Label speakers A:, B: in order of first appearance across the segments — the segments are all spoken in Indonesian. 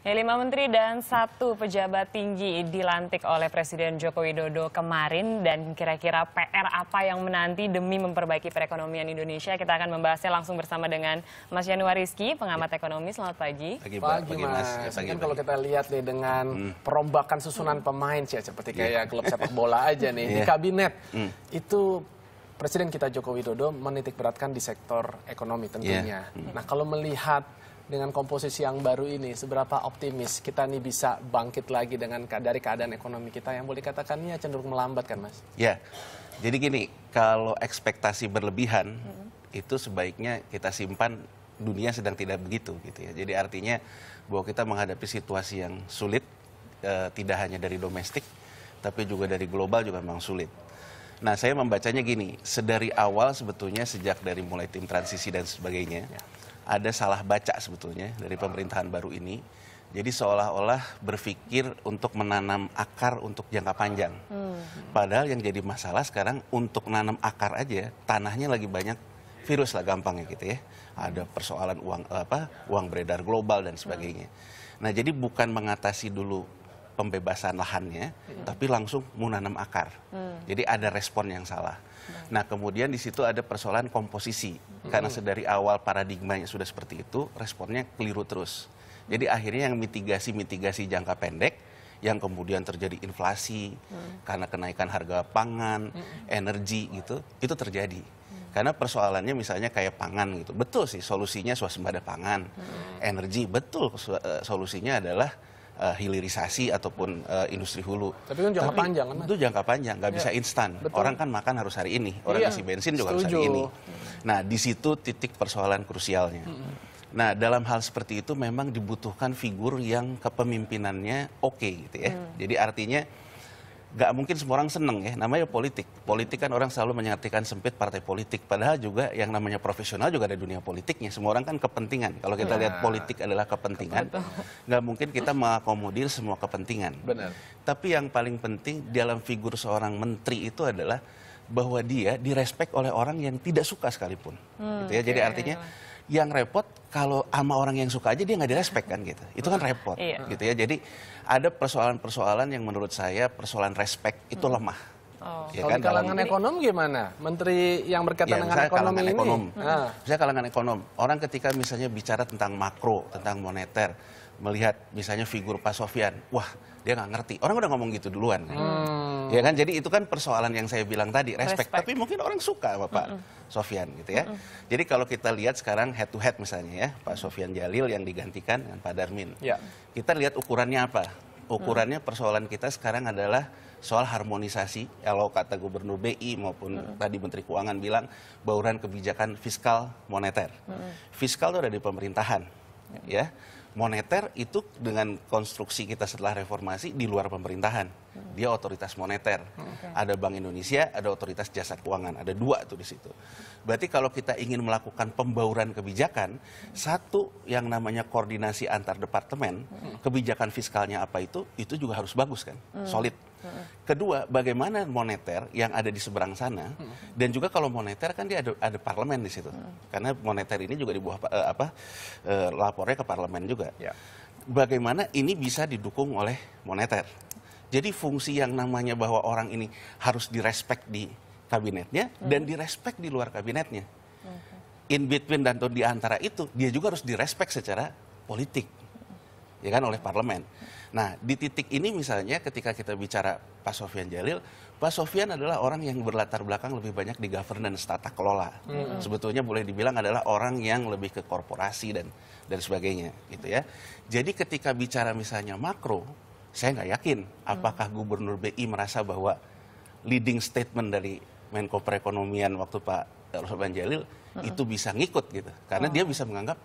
A: Ya, 5 menteri dan 1 pejabat tinggi dilantik oleh Presiden Joko Widodo kemarin, dan kira-kira PR apa yang menanti demi memperbaiki perekonomian Indonesia. Kita akan membahasnya langsung bersama dengan Mas Yanuar Rizky, pengamat ekonomi. Selamat pagi.
B: Pagi Mas. Kan kalau kita lihat nih dengan perombakan susunan pemain sih, seperti kayak klub sepak bola aja nih di kabinet itu. Presiden kita Joko Widodo menitik beratkan di sektor ekonomi tentunya. Nah, kalau melihat dengan komposisi yang baru ini, seberapa optimis kita nih bisa bangkit lagi dari keadaan ekonomi kita yang boleh dikatakan ya cenderung melambat kan, Mas?
C: Ya, jadi gini, kalau ekspektasi berlebihan itu sebaiknya kita simpan, dunia sedang tidak begitu gitu ya. Jadi artinya bahwa kita menghadapi situasi yang sulit, tidak hanya dari domestik, tapi juga dari global juga memang sulit. Nah, saya membacanya gini, sedari awal sebetulnya sejak dari mulai tim transisi dan sebagainya, ada salah baca sebetulnya dari pemerintahan baru ini. Jadi seolah-olah berpikir untuk menanam akar untuk jangka panjang. Padahal yang jadi masalah sekarang untuk menanam akar aja, tanahnya lagi banyak virus lah gampangnya gitu ya. Ada persoalan uang beredar global dan sebagainya. Nah, jadi bukan mengatasi dulu pembebasan lahannya, tapi langsung menanam akar. Jadi ada respon yang salah. Nah, kemudian di situ ada persoalan komposisi. Karena sedari awal paradigmanya sudah seperti itu, responnya keliru terus. Jadi akhirnya yang mitigasi jangka pendek, yang kemudian terjadi inflasi, karena kenaikan harga pangan, energi gitu, itu terjadi. Karena persoalannya misalnya kayak pangan gitu. Betul sih solusinya swasembada pangan. Energi, betul solusinya adalah hilirisasi ataupun industri hulu.
B: Tapi itu jangka panjang kan?
C: Itu jangka panjang, nggak bisa instan. Orang kan makan harus hari ini, orang kasih bensin juga harus hari ini. Nah, di situ titik persoalan krusialnya. Nah, dalam hal seperti itu memang dibutuhkan figur yang kepemimpinannya oke gitu ya. Jadi artinya nggak mungkin semua orang seneng ya, namanya politik. Politik kan orang selalu mengartikan sempit partai politik. Padahal juga yang namanya profesional juga ada dunia politiknya. Semua orang kan kepentingan. Kalau kita lihat politik adalah kepentingan, nggak mungkin kita mengakomodir semua kepentingan.
B: Benar.
C: Tapi yang paling penting dalam figur seorang menteri itu adalah bahwa dia direspek oleh orang yang tidak suka sekalipun. Gitu ya. Jadi artinya yang repot kalau sama orang yang suka aja dia nggak direspek kan gitu. Itu kan repot gitu ya. Jadi ada persoalan-persoalan yang menurut saya persoalan respek itu lemah.
B: Ya, kalau kan? Di kalangan ekonom gimana? Menteri yang berkaitan dengan ekonomi ini?
C: Misalnya kalangan ekonom. Orang ketika misalnya bicara tentang makro, tentang moneter, melihat misalnya figur Pak Sofyan, wah dia nggak ngerti. Orang udah ngomong gitu duluan. Ya kan, jadi itu kan persoalan yang saya bilang tadi, respect. Tapi mungkin orang suka sama Pak Sofyan gitu ya. Jadi kalau kita lihat sekarang head to head misalnya ya, Pak Sofyan Djalil yang digantikan dengan Pak Darmin. Kita lihat ukurannya apa? Ukurannya persoalan kita sekarang adalah soal harmonisasi. Kalau kata Gubernur BI maupun tadi Menteri Keuangan bilang bauran kebijakan fiskal moneter. Fiskal itu ada di pemerintahan, ya. Moneter itu dengan konstruksi kita setelah reformasi di luar pemerintahan. Dia otoritas moneter. Ada Bank Indonesia, ada otoritas jasa keuangan. Ada 2 tuh di situ. Berarti kalau kita ingin melakukan pembauran kebijakan, satu yang namanya koordinasi antar departemen, kebijakan fiskalnya apa itu juga harus bagus kan, solid. Kedua, bagaimana moneter yang ada di seberang sana, dan juga kalau moneter kan dia ada parlemen di situ, karena moneter ini juga di bawah lapornya ke parlemen juga. Bagaimana ini bisa didukung oleh moneter? Jadi fungsi yang namanya bahwa orang ini harus direspek di kabinetnya dan direspek di luar kabinetnya. In between dan di antara itu dia juga harus direspek secara politik, ya kan, oleh parlemen. Nah, di titik ini misalnya ketika kita bicara Pak Sofyan Djalil, Pak Sofyan adalah orang yang berlatar belakang lebih banyak di governance, tata kelola. Sebetulnya boleh dibilang adalah orang yang lebih ke korporasi dan sebagainya gitu ya. Jadi ketika bicara misalnya makro, saya nggak yakin apakah Gubernur BI merasa bahwa leading statement dari Menko Perekonomian waktu Pak Sofyan Djalil itu bisa ngikut gitu. Karena dia bisa menganggap,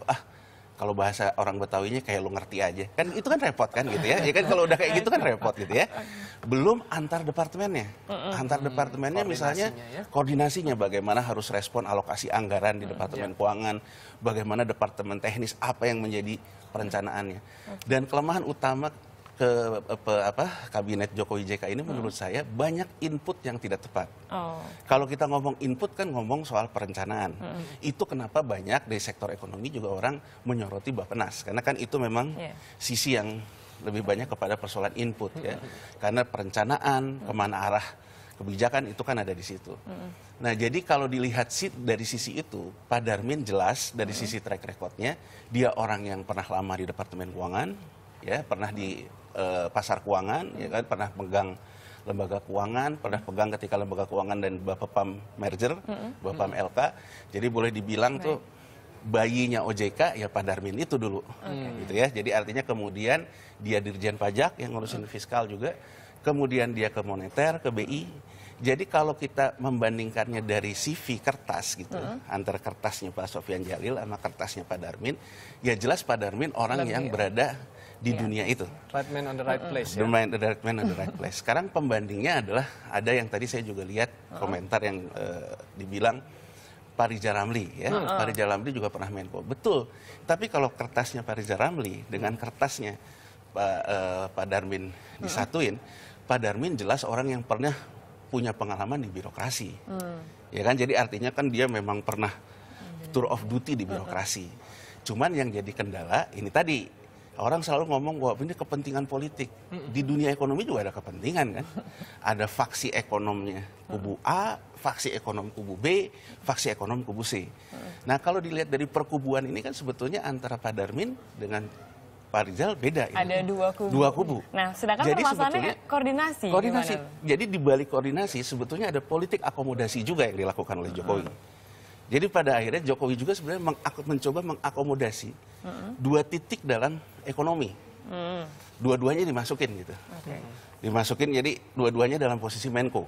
C: kalau bahasa orang Betawinya kayak lu ngerti aja. Kan itu kan repot kan gitu ya. Ya kan kalau udah kayak gitu kan repot gitu ya. Belum antar departemennya. Antar departemennya misalnya koordinasinya bagaimana harus respon alokasi anggaran di Departemen Keuangan, bagaimana departemen teknis apa yang menjadi perencanaannya. Dan kelemahan utama kabinet Jokowi JK ini menurut saya banyak input yang tidak tepat.
A: Oh.
C: Kalau kita ngomong input kan ngomong soal perencanaan. Itu kenapa banyak dari sektor ekonomi juga orang menyoroti Bappenas. Karena kan itu memang sisi yang lebih banyak kepada persoalan input ya. Karena perencanaan, kemana arah kebijakan itu kan ada di situ. Nah jadi kalau dilihat dari sisi itu, Pak Darmin jelas dari sisi track recordnya, dia orang yang pernah lama di Departemen Keuangan, ya pernah di pasar keuangan, ya kan, pernah pegang lembaga keuangan, pernah pegang ketika lembaga keuangan dan Bapepam merger, Bapepam LK. Jadi boleh dibilang tuh bayinya OJK ya Pak Darmin itu dulu, gitu ya. Jadi artinya kemudian dia Dirjen Pajak yang ngurusin fiskal juga, kemudian dia ke moneter, ke BI. Jadi kalau kita membandingkannya dari CV kertas gitu, antara kertasnya Pak Sofyan Djalil sama kertasnya Pak Darmin, ya jelas Pak Darmin orang yang berada di dunia itu.
B: Right man on the right place.
C: The right man on the right place. Sekarang pembandingnya adalah ada yang tadi saya juga lihat komentar yang dibilang Pak Riza Ramli ya. Pak Riza Ramli juga pernah Menko. Betul. Tapi kalau kertasnya Pak Riza Ramli dengan kertasnya Pak Darmin disatuin, Pak Darmin jelas orang yang pernah punya pengalaman di birokrasi. Ya kan, jadi artinya kan dia memang pernah tour of duty di birokrasi. Cuman yang jadi kendala ini tadi, orang selalu ngomong bahwa ini kepentingan politik. Di dunia ekonomi juga ada kepentingan kan. Ada faksi ekonomnya kubu A, faksi ekonom kubu B, faksi ekonom kubu C. Nah kalau dilihat dari perkubuan ini kan sebetulnya antara Pak Darmin dengan Pak Rizal beda.
A: Ada dua kubu. Nah sedangkan permasalahannya koordinasi.
C: Koordinasi. Jadi di balik koordinasi sebetulnya ada politik akomodasi juga yang dilakukan oleh Jokowi. Jadi pada akhirnya Jokowi juga sebenarnya mencoba mengakomodasi dua titik dalam ekonomi. Dua-duanya dimasukin gitu. Dimasukin jadi dua-duanya dalam posisi Menko.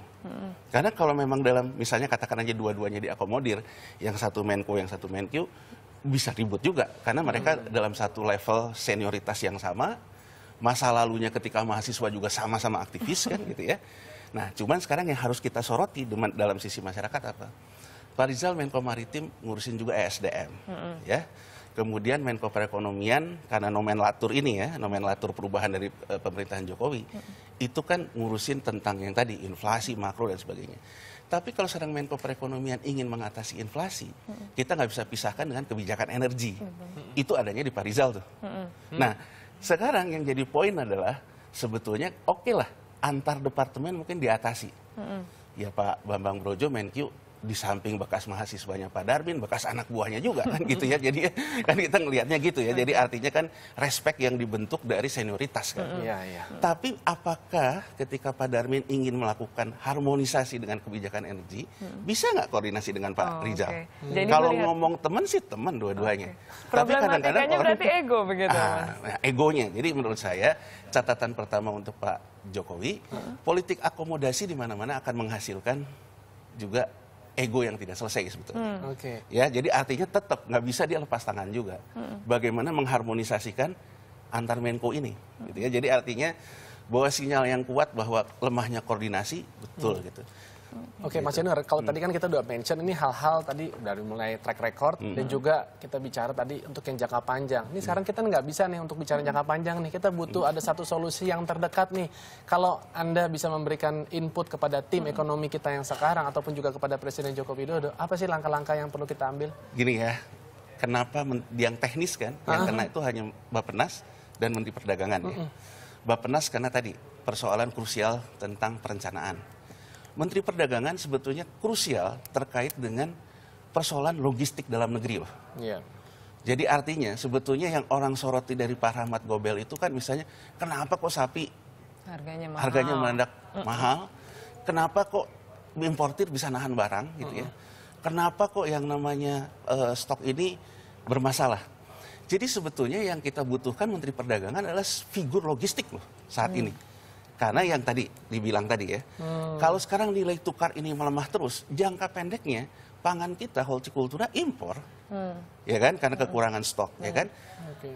C: Karena kalau memang dalam misalnya katakan aja dua-duanya diakomodir, yang satu Menko, yang satu Menkyu, bisa ribut juga. Karena mereka dalam satu level senioritas yang sama, masa lalunya ketika mahasiswa juga sama-sama aktivis kan gitu ya. Nah cuman sekarang yang harus kita soroti dalam sisi masyarakat apa? Pak Rizal Menko Maritim ngurusin juga ESDM, ya. Kemudian Menko Perekonomian karena nomenklatur ini ya, nomenklatur perubahan dari pemerintahan Jokowi, itu kan ngurusin tentang yang tadi inflasi, makro dan sebagainya. Tapi kalau sedang Menko Perekonomian ingin mengatasi inflasi, kita nggak bisa pisahkan dengan kebijakan energi. Itu adanya di Pak Rizal tuh. Nah, sekarang yang jadi poin adalah sebetulnya oke lah antar departemen mungkin diatasi. Ya Pak Bambang Brojo Menkyu di samping bekas mahasiswanya Pak Darmin, bekas anak buahnya juga kan gitu ya. Jadi kan kita ngelihatnya gitu ya. Jadi artinya kan respect yang dibentuk dari senioritas kan. Tapi apakah ketika Pak Darmin ingin melakukan harmonisasi dengan kebijakan energi, bisa nggak koordinasi dengan Pak Rizal? Kalau ngomong teman sih teman dua-duanya. Tapi kadang-kadang orang
A: berarti ego begitu.
C: Nah, egonya. Jadi menurut saya catatan pertama untuk Pak Jokowi, politik akomodasi di mana-mana akan menghasilkan juga ego yang tidak selesai sebetulnya. Ya, jadi artinya tetap nggak bisa dia lepas tangan juga. Bagaimana mengharmonisasikan antar Menko ini, gitu ya. Jadi artinya bahwa sinyal yang kuat bahwa lemahnya koordinasi betul gitu.
B: Oke, Mas Yanuar, kalau tadi kan kita udah mention ini hal-hal tadi dari mulai track record dan juga kita bicara tadi untuk yang jangka panjang. Ini sekarang kita nggak bisa nih untuk bicara jangka panjang nih. Kita butuh ada satu solusi yang terdekat nih. Kalau Anda bisa memberikan input kepada tim ekonomi kita yang sekarang ataupun juga kepada Presiden Joko Widodo, apa sih langkah-langkah yang perlu kita ambil?
C: Gini ya, kenapa yang teknis kan, yang kena itu hanya Bappenas dan Menteri Perdagangan ya. Bappenas karena tadi persoalan krusial tentang perencanaan. Menteri Perdagangan sebetulnya krusial terkait dengan persoalan logistik dalam negeri loh. Jadi artinya sebetulnya yang orang soroti dari Pak Rahmat Gobel itu kan misalnya kenapa kok sapi harganya mendadak mahal, kenapa kok importir bisa nahan barang gitu ya, kenapa kok yang namanya stok ini bermasalah. Jadi sebetulnya yang kita butuhkan Menteri Perdagangan adalah figur logistik loh saat ini. Karena yang tadi dibilang tadi ya, kalau sekarang nilai tukar ini melemah terus, jangka pendeknya pangan kita hortikultura impor, ya kan, karena kekurangan stok, ya kan,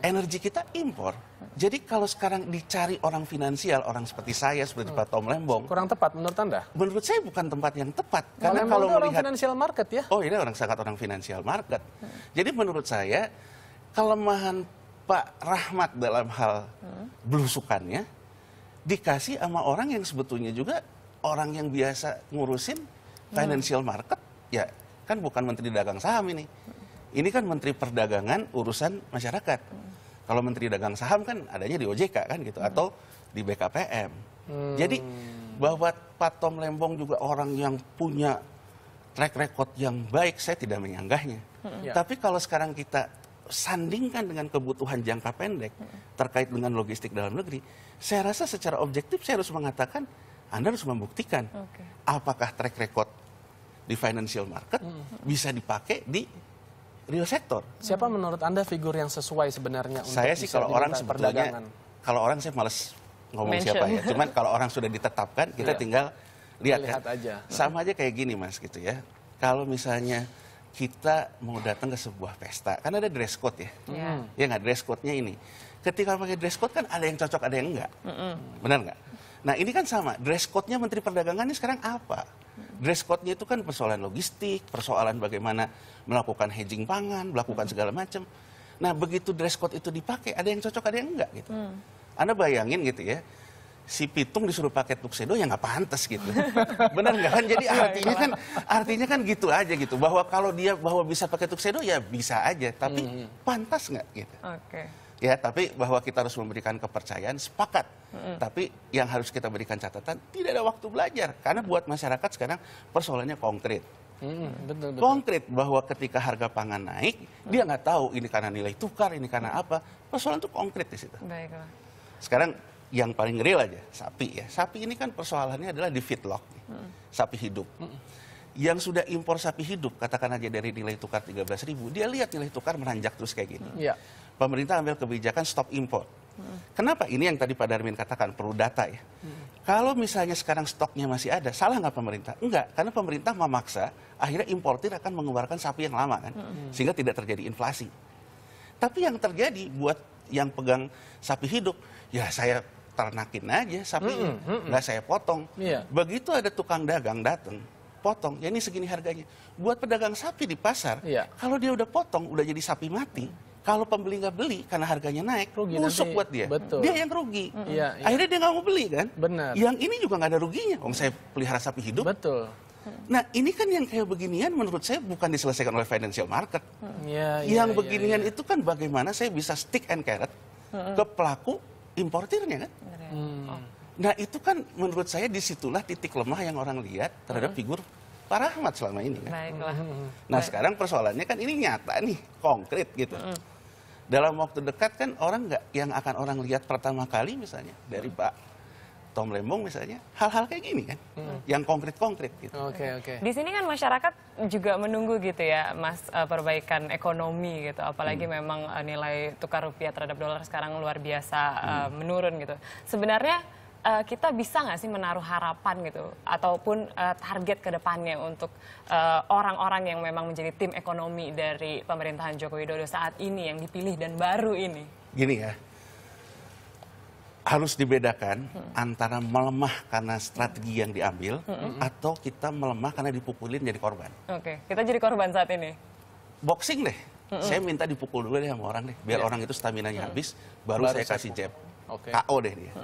C: energi kita impor. Jadi kalau sekarang dicari orang finansial, orang seperti saya, seperti Pak Tom Lembong,
B: kurang tepat menurut Anda?
C: Menurut saya bukan tempat yang tepat.
B: Karena kalau melihat orang financial market ya.
C: Oh ini sangat orang financial market. Jadi menurut saya kelemahan Pak Rahmat dalam hal belusukannya dikasih sama orang yang sebetulnya juga orang yang biasa ngurusin financial market, ya kan bukan Menteri Dagang Saham ini. Ini kan Menteri Perdagangan urusan masyarakat. Kalau Menteri Dagang Saham kan adanya di OJK kan gitu, atau di BKPM. Jadi bahwa Pak Tom Lembong juga orang yang punya track record yang baik, saya tidak menyanggahnya. Tapi kalau sekarang kita sandingkan dengan kebutuhan jangka pendek terkait dengan logistik dalam negeri, saya rasa secara objektif saya harus mengatakan Anda harus membuktikan apakah track record di financial market bisa dipakai di real sector.
B: Siapa menurut Anda figur yang sesuai sebenarnya untuk
C: Saya sih kalau orang sebetulnya, kalau orang saya malas ngomong siapa ya. Cuman kalau orang sudah ditetapkan, kita tinggal lihat kan.
B: aja.
C: Sama aja kayak gini Mas gitu ya. Kalau misalnya kita mau datang ke sebuah pesta, kan ada dress code ya. Ya nggak, dress code-nya ini. Ketika pakai dress code kan ada yang cocok, ada yang enggak. Benar nggak? Nah ini kan sama, dress code-nya Menteri Perdagangan ini sekarang apa? Dress code-nya itu kan persoalan logistik, persoalan bagaimana melakukan hedging pangan, melakukan segala macam. Nah begitu dress code itu dipakai, ada yang cocok, ada yang enggak gitu. Anda bayangin gitu ya, si Pitung disuruh pakai tuxedo ya nggak pantas gitu. Benar nggak kan? Jadi artinya kan gitu aja gitu. Bahwa kalau dia bisa pakai tuxedo ya bisa aja, tapi pantas nggak gitu. Ya, tapi bahwa kita harus memberikan kepercayaan, sepakat. Tapi yang harus kita berikan catatan, tidak ada waktu belajar. Karena buat masyarakat sekarang persoalannya konkret.
B: Betul.
C: Konkret bahwa ketika harga pangan naik, dia nggak tahu ini karena nilai tukar, ini karena apa. Persoalan itu konkret di situ.
A: Baiklah.
C: Sekarang yang paling real aja, sapi ya. Sapi ini kan persoalannya adalah di feedlot, sapi hidup. Yang sudah impor sapi hidup, katakan aja dari nilai tukar 13.000, dia lihat nilai tukar menanjak terus kayak gini. Pemerintah ambil kebijakan stop impor. Kenapa? Ini yang tadi Pak Darmin katakan, perlu data ya. Kalau misalnya sekarang stoknya masih ada, salah nggak pemerintah? Enggak, karena pemerintah memaksa, akhirnya importir akan mengeluarkan sapi yang lama kan, sehingga tidak terjadi inflasi. Tapi yang terjadi buat yang pegang sapi hidup, ya saya ternakin aja sapinya, nggak saya potong. Begitu ada tukang dagang datang, potong, ya ini segini harganya. Buat pedagang sapi di pasar, kalau dia udah potong, udah jadi sapi mati, kalau pembeli nggak beli karena harganya naik, busuk buat dia. Dia yang rugi. Akhirnya dia nggak mau beli kan. Yang ini juga nggak ada ruginya. Saya pelihara sapi hidup. Nah ini kan yang kayak beginian menurut saya bukan diselesaikan oleh financial market. Yang beginian itu kan bagaimana saya bisa stick and carrot ke pelaku importirnya kan. Nah itu kan menurut saya disitulah titik lemah yang orang lihat terhadap figur Pak Rahmat selama ini kan. Nah sekarang persoalannya kan ini nyata nih, konkret gitu. Dalam waktu dekat kan orang nggak, yang akan orang lihat pertama kali misalnya dari Pak Tom Lembong misalnya, hal-hal kayak gini kan, yang konkret-konkret gitu.
A: Di sini kan masyarakat juga menunggu gitu ya, Mas, perbaikan ekonomi gitu, apalagi memang nilai tukar rupiah terhadap dolar sekarang luar biasa menurun gitu. Sebenarnya kita bisa nggak sih menaruh harapan gitu, ataupun target ke depannya untuk orang-orang yang memang menjadi tim ekonomi dari pemerintahan Joko Widodo saat ini yang dipilih dan baru ini? Gini ya,
C: harus dibedakan antara melemah karena strategi yang diambil atau kita melemah karena dipukulin jadi korban.
A: Kita jadi korban saat ini.
C: Boxing deh, saya minta dipukul dulu deh sama orang deh, biar orang itu staminanya habis, baru saya kasih jab, KO deh dia.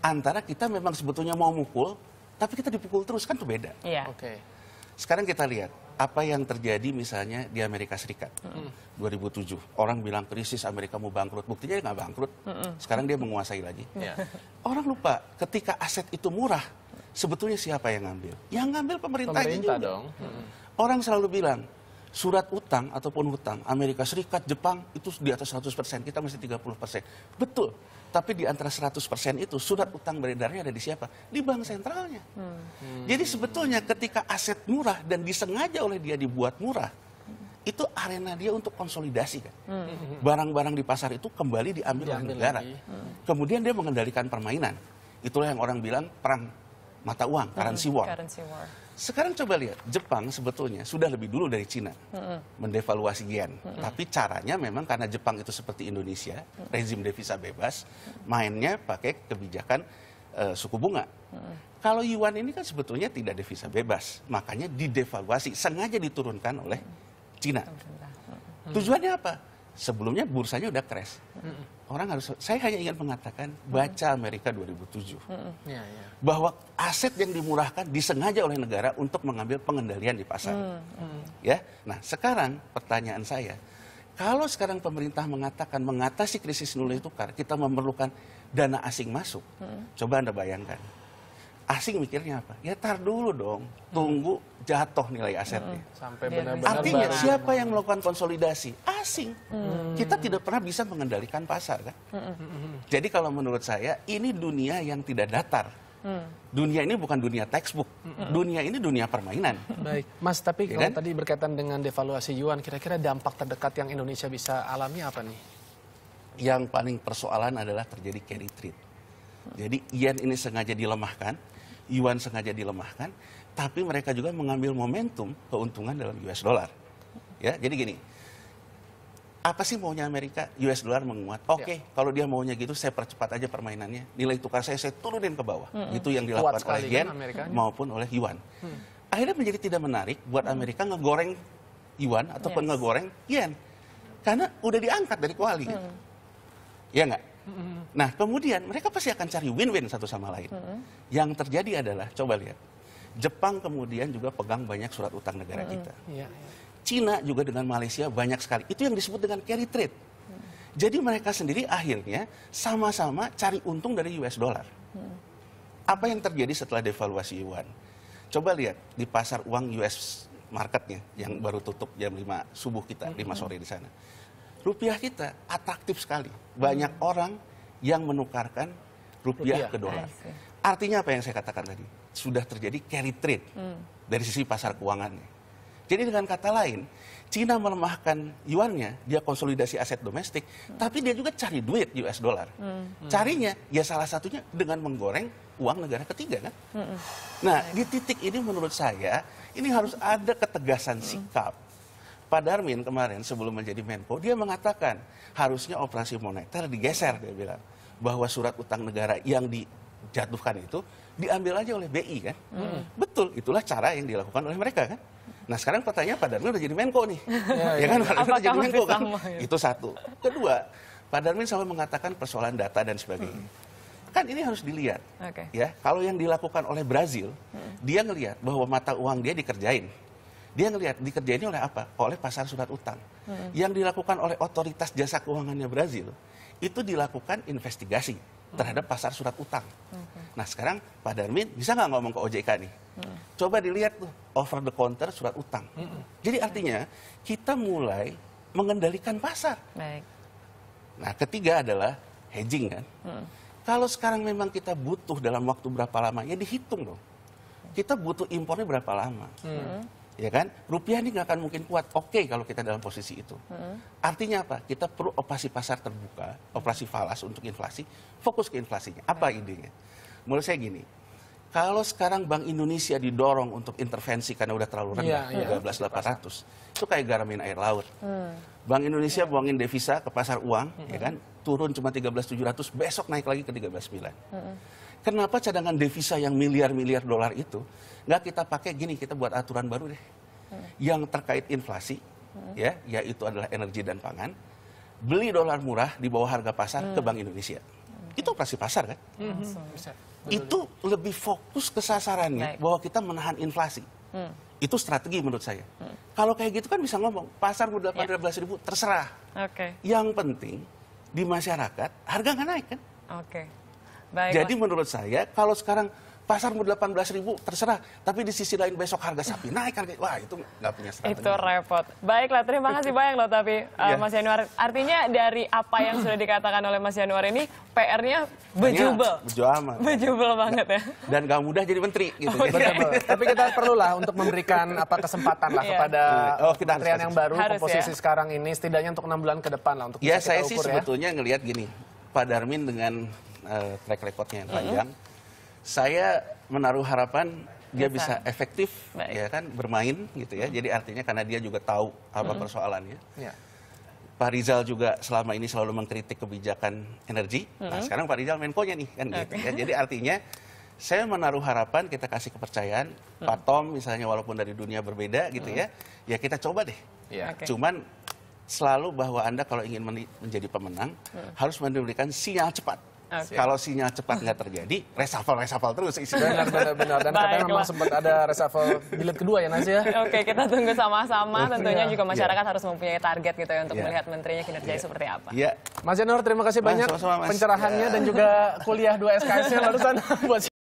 C: Antara kita memang sebetulnya mau mukul, tapi kita dipukul terus, kan itu beda. Sekarang kita lihat apa yang terjadi misalnya di Amerika Serikat 2007. Orang bilang krisis, Amerika mau bangkrut, buktinya dia nggak bangkrut. Sekarang dia menguasai lagi. Orang lupa ketika aset itu murah, sebetulnya siapa yang ngambil? Yang ngambil pemerintahnya juga. Orang selalu bilang surat utang ataupun hutang Amerika Serikat, Jepang itu di atas 100%, kita masih 30%. Betul. Tapi di antara 100% itu surat utang beredarnya ada di siapa? Di bank sentralnya. Jadi sebetulnya ketika aset murah dan disengaja oleh dia dibuat murah, itu arena dia untuk konsolidasi kan. Barang-barang di pasar itu kembali diambil oleh negara. Kemudian dia mengendalikan permainan. Itulah yang orang bilang perang mata uang, currency war. Sekarang coba lihat, Jepang sebetulnya sudah lebih dulu dari Cina mendevaluasi yen. Tapi caranya memang karena Jepang itu seperti Indonesia, rezim devisa bebas, mainnya pakai kebijakan suku bunga. Kalau yuan ini kan sebetulnya tidak devisa bebas, makanya didevaluasi, sengaja diturunkan oleh Cina. Tujuannya apa? sebelumnya bursanya udah crash. Orang harus, saya hanya ingin mengatakan, baca Amerika 2007. Bahwa aset yang dimurahkan disengaja oleh negara untuk mengambil pengendalian di pasar. Ya, nah sekarang pertanyaan saya, kalau sekarang pemerintah mengatakan mengatasi krisis nilai tukar, kita memerlukan dana asing masuk. Coba Anda bayangkan. Asing mikirnya apa? Ya tar dulu dong, tunggu jatuh nilai asetnya.
B: Sampai benar-benar
C: Artinya
B: baru.
C: siapa yang melakukan konsolidasi? Asing. Kita tidak pernah bisa mengendalikan pasar kan. Jadi kalau menurut saya ini dunia yang tidak datar. Dunia ini bukan dunia textbook. Dunia ini dunia permainan.
B: Baik, Mas, tapi
C: Ya
B: kalau
C: kan?
B: tadi berkaitan dengan devaluasi yuan, kira-kira dampak terdekat yang Indonesia bisa alami apa nih?
C: Yang paling persoalan adalah terjadi carry trade. Jadi yen ini sengaja dilemahkan, yuan sengaja dilemahkan, tapi mereka juga mengambil momentum keuntungan dalam US dollar. Ya, jadi gini. Apa sih maunya Amerika? US dollar menguat. Oke, kalau dia maunya gitu, saya percepat aja permainannya. Nilai tukar saya turunin ke bawah. Itu yang dilakukan oleh
B: sekali
C: yen
B: kan Amerikanya.
C: maupun oleh yuan. Akhirnya menjadi tidak menarik buat Amerika ngegoreng yuan ataupun ngegoreng yen. Karena udah diangkat dari kuali. Kan? Ya nggak? Nah, kemudian mereka pasti akan cari win-win satu sama lain. Yang terjadi adalah, coba lihat. Jepang kemudian juga pegang banyak surat utang negara kita.
B: Iya.
C: Cina juga dengan Malaysia banyak sekali. Itu yang disebut dengan carry trade. Jadi mereka sendiri akhirnya sama-sama cari untung dari US dollar. Apa yang terjadi setelah devaluasi yuan? Coba lihat di pasar uang US marketnya yang baru tutup jam 5 subuh kita, 5 sore di sana. Rupiah kita atraktif sekali. Banyak orang yang menukarkan rupiah ke dolar. Artinya apa yang saya katakan tadi? Sudah terjadi carry trade dari sisi pasar keuangannya. Jadi dengan kata lain, Cina melemahkan yuannya, dia konsolidasi aset domestik, tapi dia juga cari duit US dollar. Carinya, ya salah satunya dengan menggoreng uang negara ketiga kan. Nah, di titik ini menurut saya, ini harus ada ketegasan sikap. Pak Darmin kemarin sebelum menjadi Menko, dia mengatakan harusnya operasi moneter digeser, dia bilang. Bahwa surat utang negara yang dijatuhkan itu diambil aja oleh BI kan. Betul, itulah cara yang dilakukan oleh mereka kan. Nah sekarang pertanyaan Pak Darmin udah jadi Menko nih. Ya kan, Pak Darmin udah jadi Menko kan. Itu satu. Kedua, Pak Darmin selalu mengatakan persoalan data dan sebagainya. Kan ini harus dilihat. Ya, kalau yang dilakukan oleh Brazil, dia ngelihat bahwa mata uang dia dikerjain. Dia ngelihat dikerjain oleh apa? Oleh pasar surat utang. Yang dilakukan oleh otoritas jasa keuangannya Brazil, itu dilakukan investigasi terhadap pasar surat utang. Nah sekarang Pak Darmin bisa nggak ngomong ke OJK nih? Coba dilihat tuh over the counter surat utang. Jadi artinya kita mulai mengendalikan pasar.
A: Baik.
C: Nah ketiga adalah hedging kan. Kalau sekarang memang kita butuh dalam waktu berapa lama, ya dihitung dong. Kita butuh impornya berapa lama. Ya kan, rupiah ini nggak akan mungkin kuat. Oke, kalau kita dalam posisi itu. Artinya apa? Kita perlu operasi pasar terbuka, operasi falas untuk inflasi, fokus ke inflasinya. Apa idenya? Menurut saya gini, kalau sekarang Bank Indonesia didorong untuk intervensi karena udah terlalu rendah, 13.800, itu kayak garamin air laut. Bank Indonesia buangin devisa ke pasar uang, ya kan, turun cuma 13.700, besok naik lagi ke 13.900. Kenapa cadangan devisa yang miliar-miliar dolar itu nggak kita pakai gini, kita buat aturan baru deh. Yang terkait inflasi, ya, yaitu adalah energi dan pangan, beli dolar murah di bawah harga pasar ke Bank Indonesia. Itu operasi pasar kan? Itu lebih fokus ke sasarannya bahwa kita menahan inflasi. Itu strategi menurut saya. Kalau kayak gitu kan bisa ngomong, pasar udah 18.000 terserah. Yang penting di masyarakat harga nggak naik kan?
A: Baik,
C: jadi menurut saya kalau sekarang pasar mau 18.000 terserah, tapi di sisi lain besok harga sapi naik harga, wah itu nggak punya strategi.
A: Itu repot. Baiklah, terima kasih banyak loh tapi Mas Yanuar. Artinya dari apa yang sudah dikatakan oleh Mas Yanuar ini PR-nya bejubel. Bejubel banget ya.
C: Dan gak mudah jadi menteri gitu.
B: Tapi kita perlulah untuk memberikan kesempatan lah kepada kementerian yang baru, komposisi sekarang ini setidaknya untuk 6 bulan ke depan lah untuk
C: ya
B: bisa kita ukur.
C: Saya sih sebetulnya ngelihat gini, Pak Darmin dengan track recordnya yang panjang, saya menaruh harapan dia bisa efektif ya kan bermain gitu ya. Jadi artinya karena dia juga tahu apa persoalannya. Pak Rizal juga selama ini selalu mengkritik kebijakan energi. Nah sekarang Pak Rizal Menko-nya nih kan gitu ya. Jadi artinya saya menaruh harapan, kita kasih kepercayaan. Pak Tom misalnya walaupun dari dunia berbeda gitu ya, ya kita coba deh. Cuman selalu bahwa Anda kalau ingin menjadi pemenang harus memberikan sinyal cepat. Kalau sinyal cepat nggak terjadi, reshuffle terus isinya.
B: Benar. Dan katanya memang sempat ada reshuffle jilid kedua ya Nas ya.
A: Oke, kita tunggu sama-sama. Tentunya juga masyarakat harus mempunyai target gitu ya untuk melihat menterinya kinerjanya seperti apa.
B: Mas Janur, terima kasih banyak
C: sama-sama, Mas.
B: pencerahannya dan juga kuliah 2 SKS-nya barusan buat